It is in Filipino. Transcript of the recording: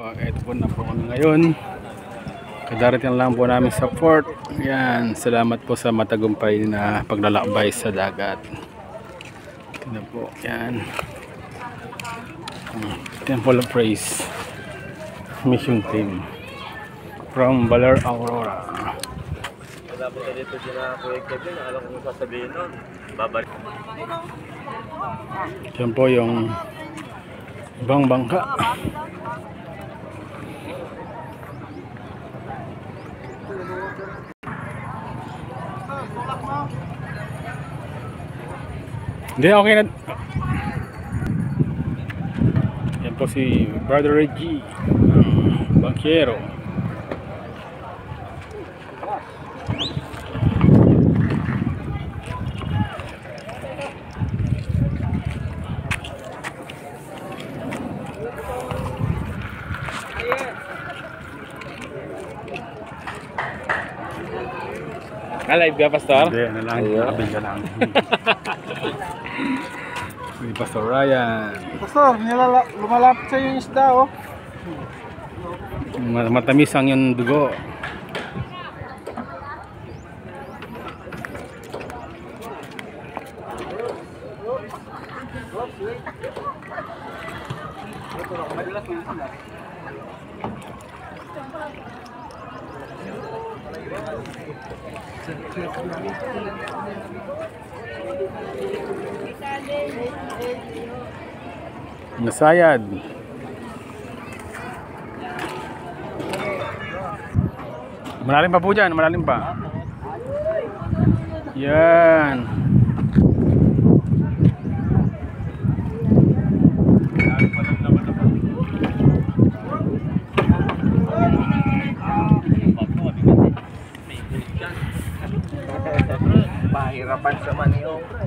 Ito po na po kami ngayon. Kadarating lang po namin sa port. Yan, salamat po sa matagumpay na paglalakbay sa dagat. Ito na po, yan. Temple of Praise Mission Team from Baler, Aurora. Wala po ka dito sila Kuya Kevin. Alam kong sasabihin nun. Babalik. Yan po yung ibang bangka. Hindi, okay na. Yan po si Brother Reggie, Bankiero. Live ka, Pastor? Hindi, ano lang, nakabig ka lang. Si Pastor Ryan. Pastor, lumalapit sa yung isda, oh. Matamis ang yung dugo. Nasayad. Malalim pa po dyan, malalim pa. Yan. Pahirapan sa maniobra.